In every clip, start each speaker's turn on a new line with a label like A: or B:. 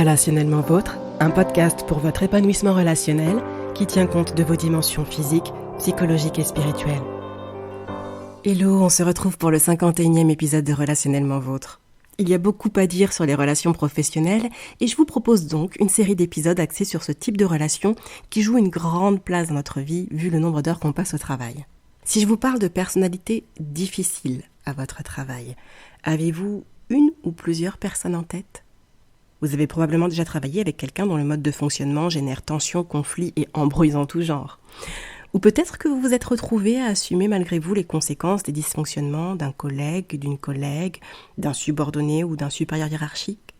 A: Relationnellement Vôtre, un podcast pour votre épanouissement relationnel qui tient compte de vos dimensions physiques, psychologiques et spirituelles. Hello, on se retrouve pour le 51e épisode de Relationnellement Vôtre. Il y a beaucoup à dire sur les relations professionnelles et je vous propose donc une série d'épisodes axés sur ce type de relation qui joue une grande place dans notre vie vu le nombre d'heures qu'on passe au travail. Si je vous parle de personnalités difficiles à votre travail, avez-vous une ou plusieurs personnes en tête ? Vous avez probablement déjà travaillé avec quelqu'un dont le mode de fonctionnement génère tensions, conflits et embrouilles en tout genre. Ou peut-être que vous vous êtes retrouvé à assumer malgré vous les conséquences des dysfonctionnements d'un collègue, d'une collègue, d'un subordonné ou d'un supérieur hiérarchique.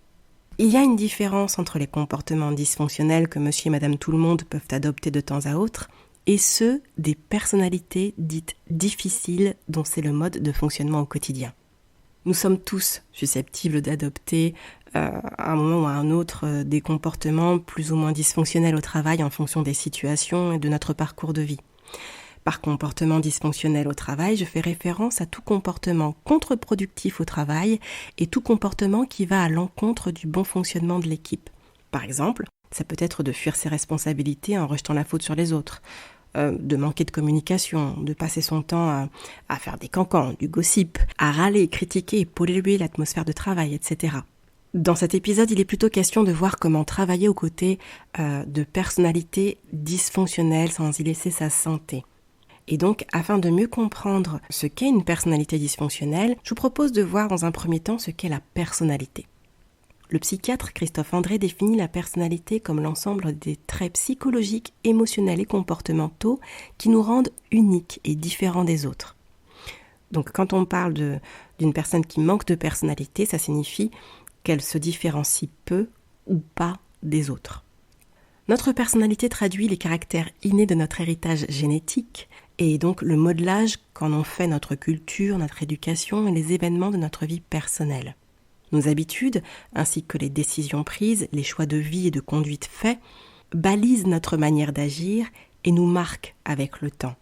A: Il y a une différence entre les comportements dysfonctionnels que monsieur et madame tout le monde peuvent adopter de temps à autre et ceux des personnalités dites difficiles dont c'est le mode de fonctionnement au quotidien. Nous sommes tous susceptibles d'adopter à un moment ou à un autre des comportements plus ou moins dysfonctionnels au travail en fonction des situations et de notre parcours de vie. Par comportement dysfonctionnel au travail, je fais référence à tout comportement contre-productif au travail et tout comportement qui va à l'encontre du bon fonctionnement de l'équipe. Par exemple, ça peut être de fuir ses responsabilités en rejetant la faute sur les autres, de manquer de communication, de passer son temps à faire des cancans, du gossip, à râler, critiquer et polluer l'atmosphère de travail, etc. Dans cet épisode, il est plutôt question de voir comment travailler aux côtés de personnalités dysfonctionnelles sans y laisser sa santé. Et donc, afin de mieux comprendre ce qu'est une personnalité dysfonctionnelle, je vous propose de voir dans un premier temps ce qu'est la personnalité. Le psychiatre Christophe André définit la personnalité comme l'ensemble des traits psychologiques, émotionnels et comportementaux qui nous rendent uniques et différents des autres. Donc quand on parle d'une personne qui manque de personnalité, ça signifie qu'elle se différencie peu ou pas des autres. Notre personnalité traduit les caractères innés de notre héritage génétique et donc le modelage qu'en ont fait notre culture, notre éducation et les événements de notre vie personnelle. Nos habitudes, ainsi que les décisions prises, les choix de vie et de conduite faits, balisent notre manière d'agir et nous marquent avec le temps.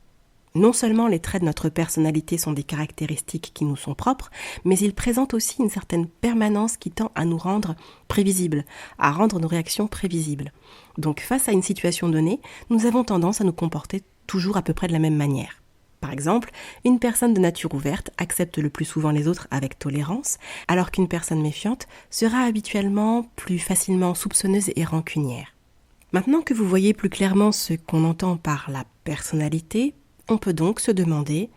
A: Non seulement les traits de notre personnalité sont des caractéristiques qui nous sont propres, mais ils présentent aussi une certaine permanence qui tend à nous rendre prévisibles, à rendre nos réactions prévisibles. Donc face à une situation donnée, nous avons tendance à nous comporter toujours à peu près de la même manière. Par exemple, une personne de nature ouverte accepte le plus souvent les autres avec tolérance, alors qu'une personne méfiante sera habituellement plus facilement soupçonneuse et rancunière. Maintenant que vous voyez plus clairement ce qu'on entend par la personnalité, on peut donc se demander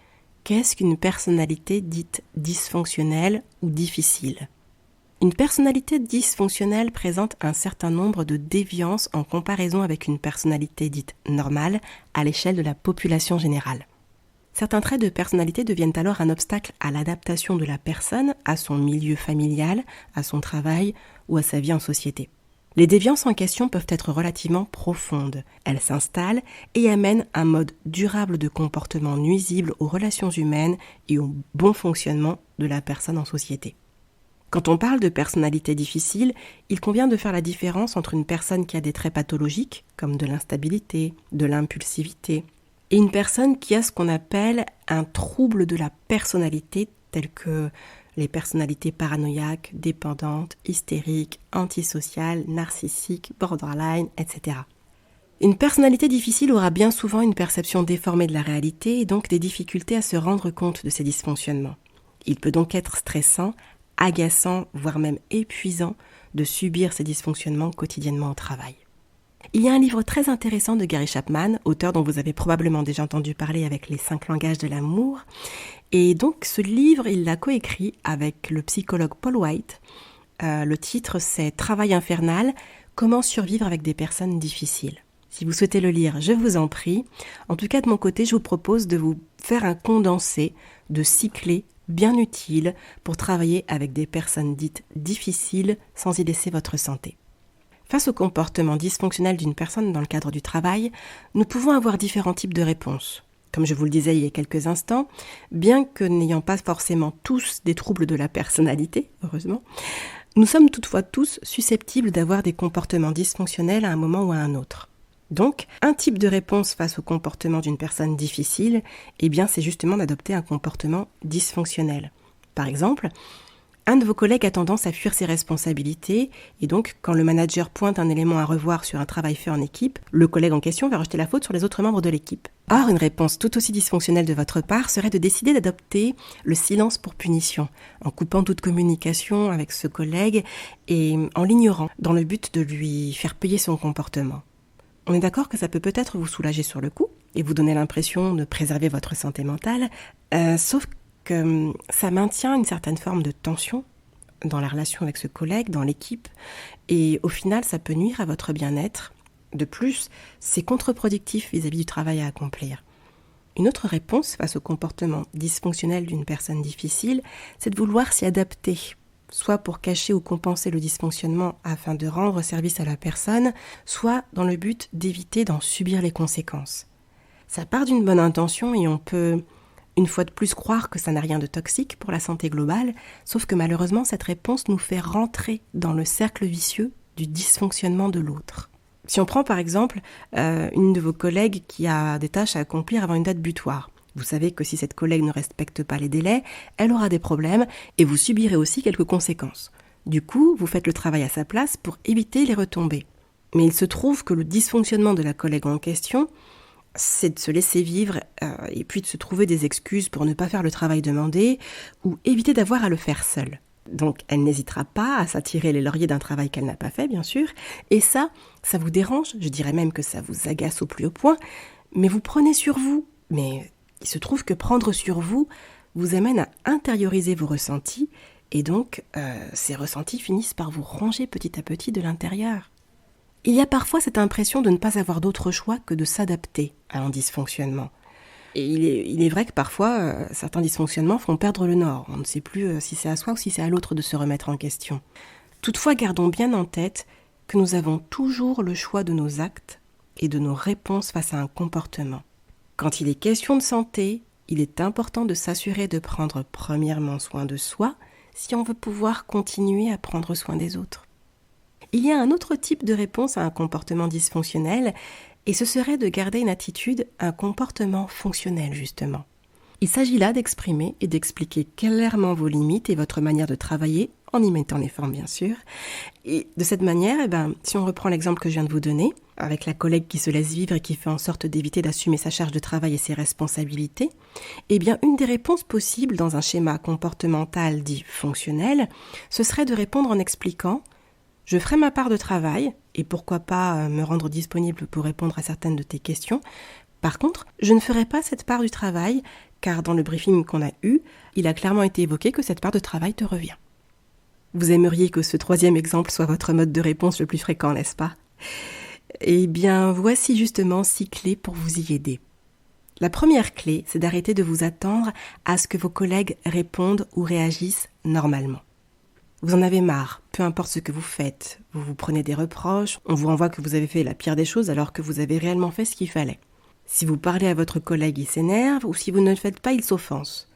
A: qu'est-ce qu'une personnalité dite dysfonctionnelle ou difficile ? Une personnalité dysfonctionnelle présente un certain nombre de déviances en comparaison avec une personnalité dite normale à l'échelle de la population générale. Certains traits de personnalité deviennent alors un obstacle à l'adaptation de la personne, à son milieu familial, à son travail ou à sa vie en société. Les déviances en question peuvent être relativement profondes. Elles s'installent et amènent un mode durable de comportement nuisible aux relations humaines et au bon fonctionnement de la personne en société. Quand on parle de personnalité difficile, il convient de faire la différence entre une personne qui a des traits pathologiques, comme de l'instabilité, de l'impulsivité, et une personne qui a ce qu'on appelle un trouble de la personnalité, tel que les personnalités paranoïaques, dépendantes, hystériques, antisociales, narcissiques, borderline, etc. Une personnalité difficile aura bien souvent une perception déformée de la réalité et donc des difficultés à se rendre compte de ces dysfonctionnements. Il peut donc être stressant, agaçant, voire même épuisant de subir ces dysfonctionnements quotidiennement au travail. Il y a un livre très intéressant de Gary Chapman, auteur dont vous avez probablement déjà entendu parler avec les 5 langages de l'amour. Et donc ce livre, il l'a coécrit avec le psychologue Paul White. Le titre, c'est « Travail infernal, comment survivre avec des personnes difficiles ». Si vous souhaitez le lire, je vous en prie. En tout cas, de mon côté, je vous propose de vous faire un condensé de 6 clés bien utiles pour travailler avec des personnes dites difficiles sans y laisser votre santé. Face au comportement dysfonctionnel d'une personne dans le cadre du travail, nous pouvons avoir différents types de réponses. Comme je vous le disais il y a quelques instants, bien que n'ayant pas forcément tous des troubles de la personnalité, heureusement, nous sommes toutefois tous susceptibles d'avoir des comportements dysfonctionnels à un moment ou à un autre. Donc, un type de réponse face au comportement d'une personne difficile, c'est justement d'adopter un comportement dysfonctionnel. Par exemple, Un de vos collègues a tendance à fuir ses responsabilités et donc, quand le manager pointe un élément à revoir sur un travail fait en équipe, le collègue en question va rejeter la faute sur les autres membres de l'équipe. Or, une réponse tout aussi dysfonctionnelle de votre part serait de décider d'adopter le silence pour punition, en coupant toute communication avec ce collègue et en l'ignorant, dans le but de lui faire payer son comportement. On est d'accord que ça peut peut-être vous soulager sur le coup et vous donner l'impression de préserver votre santé mentale, sauf que ça maintient une certaine forme de tension dans la relation avec ce collègue, dans l'équipe, et au final, ça peut nuire à votre bien-être. De plus, c'est contre-productif vis-à-vis du travail à accomplir. Une autre réponse face au comportement dysfonctionnel d'une personne difficile, c'est de vouloir s'y adapter, soit pour cacher ou compenser le dysfonctionnement afin de rendre service à la personne, soit dans le but d'éviter d'en subir les conséquences. Ça part d'une bonne intention et on peut une fois de plus croire que ça n'a rien de toxique pour la santé globale, sauf que malheureusement cette réponse nous fait rentrer dans le cercle vicieux du dysfonctionnement de l'autre. Si on prend par exemple une de vos collègues qui a des tâches à accomplir avant une date butoir, vous savez que si cette collègue ne respecte pas les délais, elle aura des problèmes et vous subirez aussi quelques conséquences. Du coup, vous faites le travail à sa place pour éviter les retombées. Mais il se trouve que le dysfonctionnement de la collègue en question, c'est de se laisser vivre et puis de se trouver des excuses pour ne pas faire le travail demandé ou éviter d'avoir à le faire seule. Donc elle n'hésitera pas à s'attirer les lauriers d'un travail qu'elle n'a pas fait, bien sûr, et ça vous dérange, je dirais même que ça vous agace au plus haut point, mais vous prenez sur vous. Mais il se trouve que prendre sur vous vous amène à intérioriser vos ressentis, et donc ces ressentis finissent par vous ronger petit à petit de l'intérieur. Il y a parfois cette impression de ne pas avoir d'autre choix que de s'adapter à un dysfonctionnement. Et il est vrai que parfois, certains dysfonctionnements font perdre le nord. On ne sait plus si c'est à soi ou si c'est à l'autre de se remettre en question. Toutefois, gardons bien en tête que nous avons toujours le choix de nos actes et de nos réponses face à un comportement. Quand il est question de santé, il est important de s'assurer de prendre premièrement soin de soi si on veut pouvoir continuer à prendre soin des autres. Il y a un autre type de réponse à un comportement dysfonctionnel, et ce serait de garder une attitude, un comportement fonctionnel justement. Il s'agit là d'exprimer et d'expliquer clairement vos limites et votre manière de travailler, en y mettant les formes bien sûr. Et de cette manière, si on reprend l'exemple que je viens de vous donner, avec la collègue qui se laisse vivre et qui fait en sorte d'éviter d'assumer sa charge de travail et ses responsabilités, une des réponses possibles dans un schéma comportemental dit fonctionnel, ce serait de répondre en expliquant: je ferai ma part de travail, et pourquoi pas me rendre disponible pour répondre à certaines de tes questions. Par contre, je ne ferai pas cette part du travail, car dans le briefing qu'on a eu, il a clairement été évoqué que cette part de travail te revient. Vous aimeriez que ce troisième exemple soit votre mode de réponse le plus fréquent, n'est-ce pas ? Eh bien, voici justement 6 clés pour vous y aider. La première clé, c'est d'arrêter de vous attendre à ce que vos collègues répondent ou réagissent normalement. Vous en avez marre, peu importe ce que vous faites, vous vous prenez des reproches, on vous renvoie que vous avez fait la pire des choses alors que vous avez réellement fait ce qu'il fallait. Si vous parlez à votre collègue, il s'énerve, ou si vous ne le faites pas, il s'offense.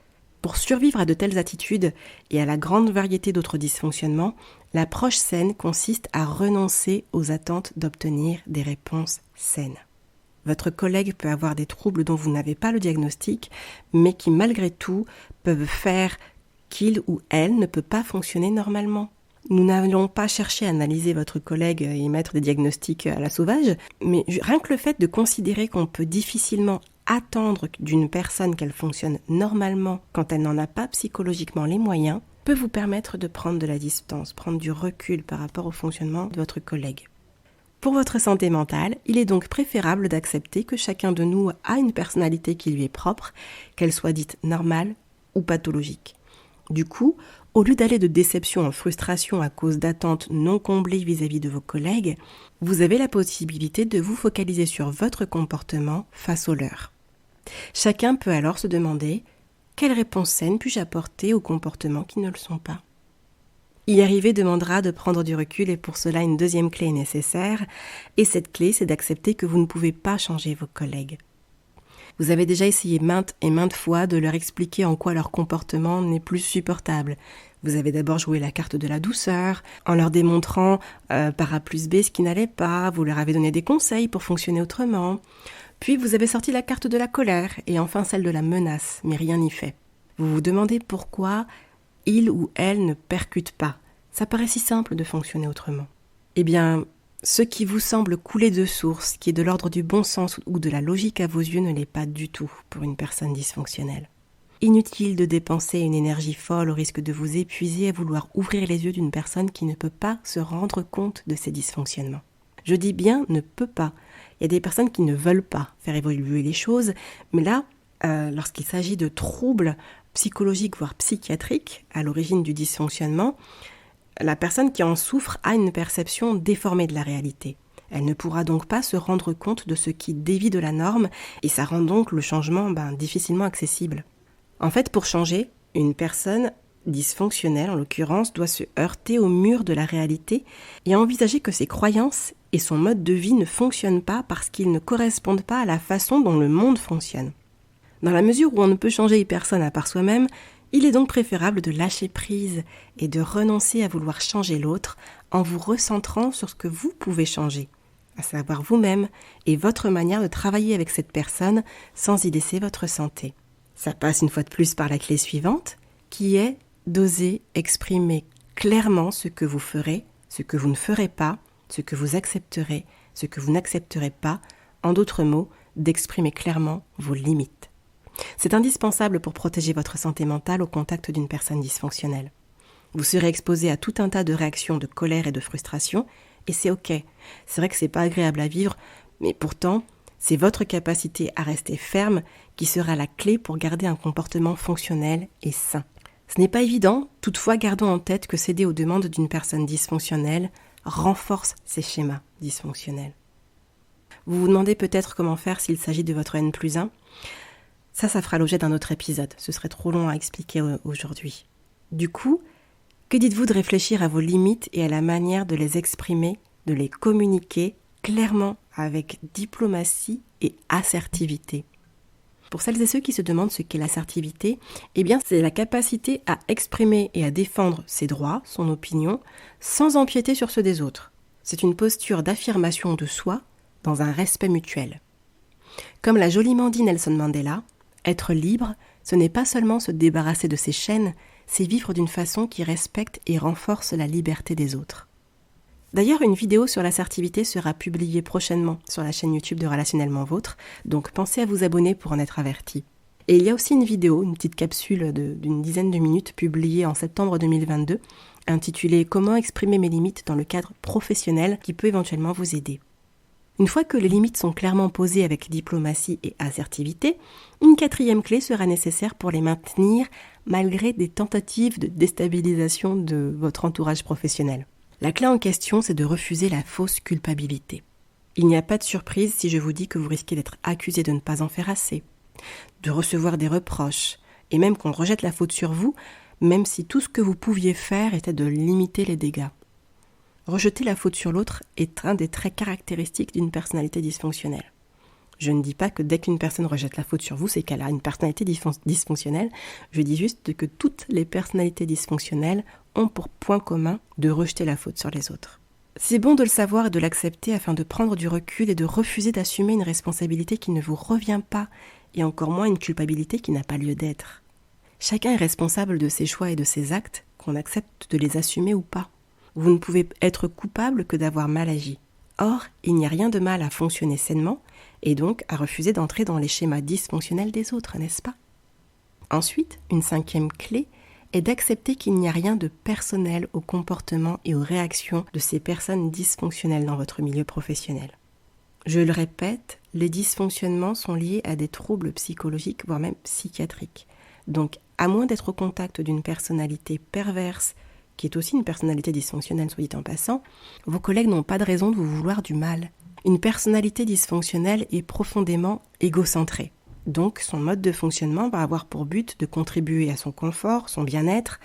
A: Pour survivre à de telles attitudes et à la grande variété d'autres dysfonctionnements, l'approche saine consiste à renoncer aux attentes d'obtenir des réponses saines. Votre collègue peut avoir des troubles dont vous n'avez pas le diagnostic, mais qui malgré tout peuvent faire qu'il ou elle ne peut pas fonctionner normalement. Nous n'allons pas chercher à analyser votre collègue et mettre des diagnostics à la sauvage, mais rien que le fait de considérer qu'on peut difficilement attendre d'une personne qu'elle fonctionne normalement quand elle n'en a pas psychologiquement les moyens, peut vous permettre de prendre de la distance, prendre du recul par rapport au fonctionnement de votre collègue. Pour votre santé mentale, il est donc préférable d'accepter que chacun de nous a une personnalité qui lui est propre, qu'elle soit dite normale ou pathologique. Du coup, au lieu d'aller de déception en frustration à cause d'attentes non comblées vis-à-vis de vos collègues, vous avez la possibilité de vous focaliser sur votre comportement face aux leurs. Chacun peut alors se demander « Quelle réponse saine puis-je apporter aux comportements qui ne le sont pas ?» Y arriver demandera de prendre du recul et pour cela une deuxième clé est nécessaire, et cette clé c'est d'accepter que vous ne pouvez pas changer vos collègues. Vous avez déjà essayé maintes et maintes fois de leur expliquer en quoi leur comportement n'est plus supportable. Vous avez d'abord joué la carte de la douceur, en leur démontrant par A plus B ce qui n'allait pas, vous leur avez donné des conseils pour fonctionner autrement. Puis vous avez sorti la carte de la colère et enfin celle de la menace, mais rien n'y fait. Vous vous demandez pourquoi il ou elle ne percute pas. Ça paraît si simple de fonctionner autrement. Eh bien, ce qui vous semble couler de source, qui est de l'ordre du bon sens ou de la logique à vos yeux, ne l'est pas du tout pour une personne dysfonctionnelle. Inutile de dépenser une énergie folle au risque de vous épuiser à vouloir ouvrir les yeux d'une personne qui ne peut pas se rendre compte de ses dysfonctionnements. Je dis bien ne peut pas. Il y a des personnes qui ne veulent pas faire évoluer les choses, mais là, lorsqu'il s'agit de troubles psychologiques voire psychiatriques à l'origine du dysfonctionnement, la personne qui en souffre a une perception déformée de la réalité. Elle ne pourra donc pas se rendre compte de ce qui dévie de la norme et ça rend donc le changement difficilement accessible. En fait, pour changer, une personne dysfonctionnelle, en l'occurrence, doit se heurter au mur de la réalité et envisager que ses croyances et son mode de vie ne fonctionnent pas parce qu'ils ne correspondent pas à la façon dont le monde fonctionne. Dans la mesure où on ne peut changer personne à part soi-même, il est donc préférable de lâcher prise et de renoncer à vouloir changer l'autre en vous recentrant sur ce que vous pouvez changer, à savoir vous-même et votre manière de travailler avec cette personne sans y laisser votre santé. Ça passe une fois de plus par la clé suivante, qui est d'oser exprimer clairement ce que vous ferez, ce que vous ne ferez pas, ce que vous accepterez, ce que vous n'accepterez pas, en d'autres mots, d'exprimer clairement vos limites. C'est indispensable pour protéger votre santé mentale au contact d'une personne dysfonctionnelle. Vous serez exposé à tout un tas de réactions de colère et de frustration, et c'est ok. C'est vrai que c'est pas agréable à vivre, mais pourtant, c'est votre capacité à rester ferme qui sera la clé pour garder un comportement fonctionnel et sain. Ce n'est pas évident, toutefois gardons en tête que céder aux demandes d'une personne dysfonctionnelle renforce ces schémas dysfonctionnels. Vous vous demandez peut-être comment faire s'il s'agit de votre N+1 ? Ça fera l'objet d'un autre épisode, ce serait trop long à expliquer aujourd'hui. Du coup, que dites-vous de réfléchir à vos limites et à la manière de les exprimer, de les communiquer clairement avec diplomatie et assertivité ? Pour celles et ceux qui se demandent ce qu'est l'assertivité, eh bien c'est la capacité à exprimer et à défendre ses droits, son opinion, sans empiéter sur ceux des autres. C'est une posture d'affirmation de soi dans un respect mutuel. Comme l'a joliment dit Nelson Mandela, être libre, ce n'est pas seulement se débarrasser de ses chaînes, c'est vivre d'une façon qui respecte et renforce la liberté des autres. D'ailleurs, une vidéo sur l'assertivité sera publiée prochainement sur la chaîne YouTube de Relationnellement Vôtre, donc pensez à vous abonner pour en être averti. Et il y a aussi une vidéo, une petite capsule d'une dizaine de minutes publiée en septembre 2022, intitulée « Comment exprimer mes limites dans le cadre professionnel » qui peut éventuellement vous aider. Une fois que les limites sont clairement posées avec diplomatie et assertivité, une 4e clé sera nécessaire pour les maintenir malgré des tentatives de déstabilisation de votre entourage professionnel. La clé en question, c'est de refuser la fausse culpabilité. Il n'y a pas de surprise si je vous dis que vous risquez d'être accusé de ne pas en faire assez, de recevoir des reproches, et même qu'on rejette la faute sur vous, même si tout ce que vous pouviez faire était de limiter les dégâts. Rejeter la faute sur l'autre est un des traits caractéristiques d'une personnalité dysfonctionnelle. Je ne dis pas que dès qu'une personne rejette la faute sur vous, c'est qu'elle a une personnalité dysfonctionnelle. Je dis juste que toutes les personnalités dysfonctionnelles ont pour point commun de rejeter la faute sur les autres. C'est bon de le savoir et de l'accepter afin de prendre du recul et de refuser d'assumer une responsabilité qui ne vous revient pas, et encore moins une culpabilité qui n'a pas lieu d'être. Chacun est responsable de ses choix et de ses actes, qu'on accepte de les assumer ou pas. Vous ne pouvez être coupable que d'avoir mal agi. Or, il n'y a rien de mal à fonctionner sainement, et donc à refuser d'entrer dans les schémas dysfonctionnels des autres, n'est-ce pas ? Ensuite, une 5e clé est d'accepter qu'il n'y a rien de personnel au comportement et aux réactions de ces personnes dysfonctionnelles dans votre milieu professionnel. Je le répète, les dysfonctionnements sont liés à des troubles psychologiques, voire même psychiatriques. Donc, à moins d'être au contact d'une personnalité perverse, qui est aussi une personnalité dysfonctionnelle, soit dit en passant, vos collègues n'ont pas de raison de vous vouloir du mal. Une personnalité dysfonctionnelle est profondément égocentrée. Donc, son mode de fonctionnement va avoir pour but de contribuer à son confort, son bien-être,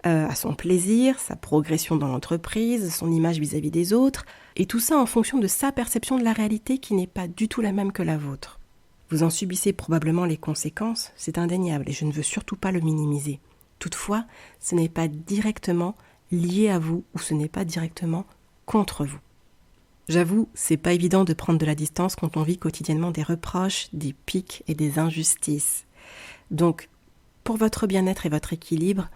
A: à son plaisir, sa progression dans l'entreprise, son image vis-à-vis des autres, et tout ça en fonction de sa perception de la réalité qui n'est pas du tout la même que la vôtre. Vous en subissez probablement les conséquences, c'est indéniable, et je ne veux surtout pas le minimiser. Toutefois, ce n'est pas directement lié à vous ou ce n'est pas directement contre vous. J'avoue, c'est pas évident de prendre de la distance quand on vit quotidiennement des reproches, des piques et des injustices. Donc, pour votre bien-être et votre équilibre,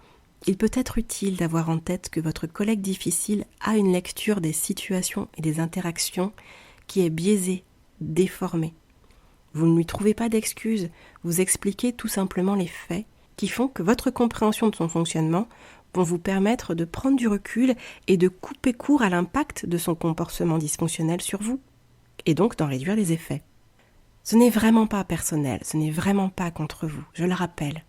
A: Il peut être utile d'avoir en tête que votre collègue difficile a une lecture des situations et des interactions qui est biaisée, déformée. Vous ne lui trouvez pas d'excuses, vous expliquez tout simplement les faits qui font que votre compréhension de son fonctionnement vont vous permettre de prendre du recul et de couper court à l'impact de son comportement dysfonctionnel sur vous, et donc d'en réduire les effets. Ce n'est vraiment pas personnel, ce n'est vraiment pas contre vous, je le rappelle.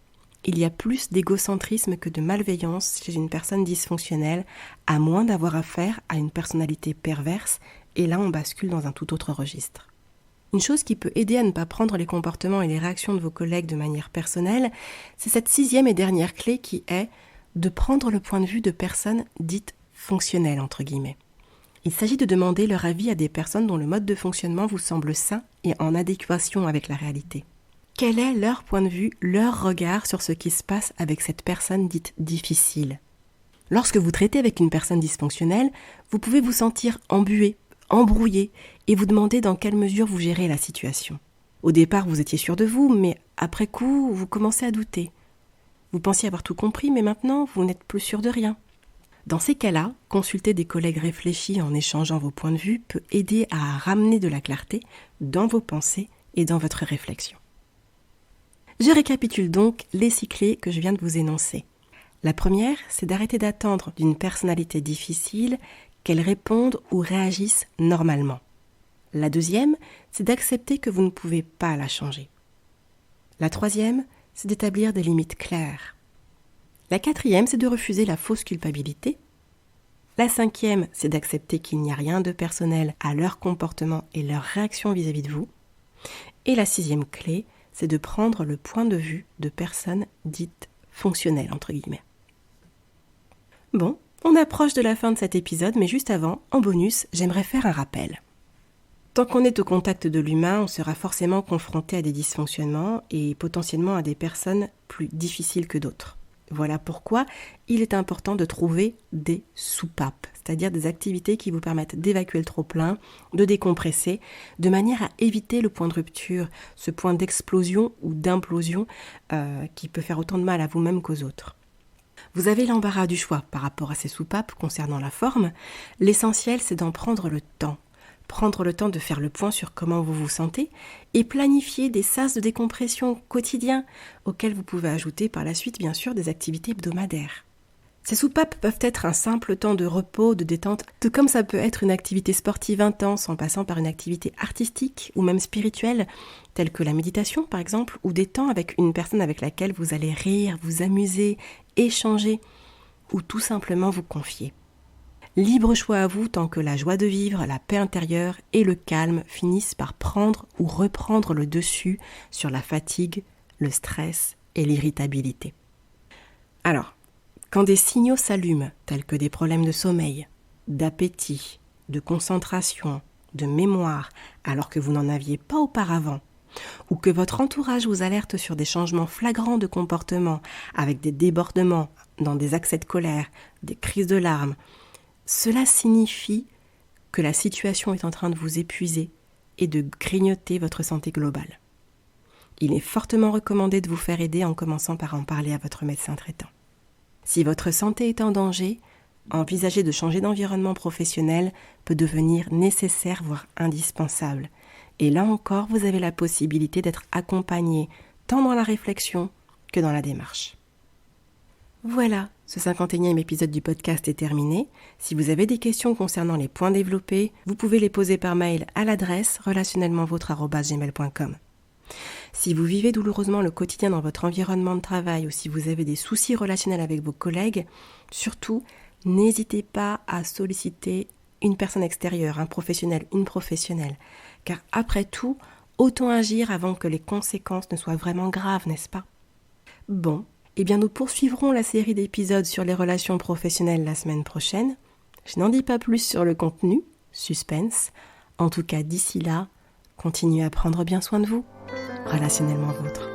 A: Il y a plus d'égocentrisme que de malveillance chez une personne dysfonctionnelle, à moins d'avoir affaire à une personnalité perverse, et là on bascule dans un tout autre registre. Une chose qui peut aider à ne pas prendre les comportements et les réactions de vos collègues de manière personnelle, c'est cette 6e et dernière clé qui est de prendre le point de vue de personnes dites fonctionnelles, entre guillemets. Il s'agit de demander leur avis à des personnes dont le mode de fonctionnement vous semble sain et en adéquation avec la réalité. Quel est leur point de vue, leur regard sur ce qui se passe avec cette personne dite difficile ? Lorsque vous traitez avec une personne dysfonctionnelle, vous pouvez vous sentir embué, embrouillé et vous demander dans quelle mesure vous gérez la situation. Au départ, vous étiez sûr de vous, mais après coup, vous commencez à douter. Vous pensiez avoir tout compris, mais maintenant, vous n'êtes plus sûr de rien. Dans ces cas-là, consulter des collègues réfléchis en échangeant vos points de vue peut aider à ramener de la clarté dans vos pensées et dans votre réflexion. Je récapitule donc les 6 clés que je viens de vous énoncer. La première, c'est d'arrêter d'attendre d'une personnalité difficile qu'elle réponde ou réagisse normalement. La deuxième, c'est d'accepter que vous ne pouvez pas la changer. La troisième, c'est d'établir des limites claires. La quatrième, c'est de refuser la fausse culpabilité. La cinquième, c'est d'accepter qu'il n'y a rien de personnel à leur comportement et leur réaction vis-à-vis de vous. Et la 6e clé, c'est de prendre le point de vue de personnes dites fonctionnelles, entre guillemets. Bon, on approche de la fin de cet épisode, mais juste avant, en bonus, j'aimerais faire un rappel. Tant qu'on est au contact de l'humain, on sera forcément confronté à des dysfonctionnements et potentiellement à des personnes plus difficiles que d'autres. Voilà pourquoi il est important de trouver des soupapes, c'est-à-dire des activités qui vous permettent d'évacuer le trop-plein, de décompresser, de manière à éviter le point de rupture, ce point d'explosion ou d'implosion qui peut faire autant de mal à vous-même qu'aux autres. Vous avez l'embarras du choix par rapport à ces soupapes concernant la forme. L'essentiel, c'est d'en prendre le temps. Prendre le temps de faire le point sur comment vous vous sentez et planifier des sas de décompression quotidiens auxquels vous pouvez ajouter par la suite bien sûr des activités hebdomadaires. Ces soupapes peuvent être un simple temps de repos, de détente, tout comme ça peut être une activité sportive intense en passant par une activité artistique ou même spirituelle telle que la méditation par exemple ou des temps avec une personne avec laquelle vous allez rire, vous amuser, échanger ou tout simplement vous confier. Libre choix à vous tant que la joie de vivre, la paix intérieure et le calme finissent par prendre ou reprendre le dessus sur la fatigue, le stress et l'irritabilité. Alors, quand des signaux s'allument, tels que des problèmes de sommeil, d'appétit, de concentration, de mémoire, alors que vous n'en aviez pas auparavant, ou que votre entourage vous alerte sur des changements flagrants de comportement, avec des débordements dans des accès de colère, des crises de larmes, cela signifie que la situation est en train de vous épuiser et de grignoter votre santé globale. Il est fortement recommandé de vous faire aider en commençant par en parler à votre médecin traitant. Si votre santé est en danger, envisager de changer d'environnement professionnel peut devenir nécessaire, voire indispensable. Et là encore, vous avez la possibilité d'être accompagné tant dans la réflexion que dans la démarche. Voilà, ce 51e épisode du podcast est terminé. Si vous avez des questions concernant les points développés, vous pouvez les poser par mail à l'adresse relationnellementvôtre@gmail.com. Si vous vivez douloureusement le quotidien dans votre environnement de travail ou si vous avez des soucis relationnels avec vos collègues, surtout, n'hésitez pas à solliciter une personne extérieure, un professionnel, une professionnelle. Car après tout, autant agir avant que les conséquences ne soient vraiment graves, n'est-ce pas ? Bon. Eh bien, nous poursuivrons la série d'épisodes sur les relations professionnelles la semaine prochaine. Je n'en dis pas plus sur le contenu, suspense. En tout cas, d'ici là, continuez à prendre bien soin de vous. Relationnellement vôtre.